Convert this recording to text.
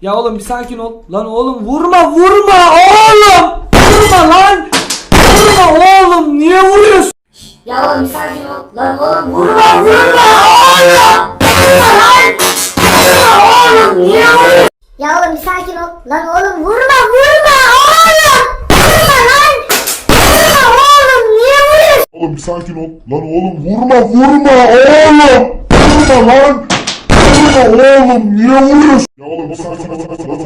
Ya oğlum bir sakin ol. Lan oğlum vurma oğlum. Vurma lan. Vurma oğlum, niye vuruyorsun? Ya oğlum sakin ol. Lan oğlum vurma oğlum. Vurma lan. Vurma oğlum, niye vuruyorsun? Ya oğlum sakin ol. Lan oğlum vurma oğlum. Vurma lan. Vurma oğlum, niye vuruyorsun? Oğlum bir sakin ol. Lan oğlum vurma oğlum. Vurma lan. Vurma oğlum, niye vuruyorsun? Ya oğlum bir sakin ol. Lan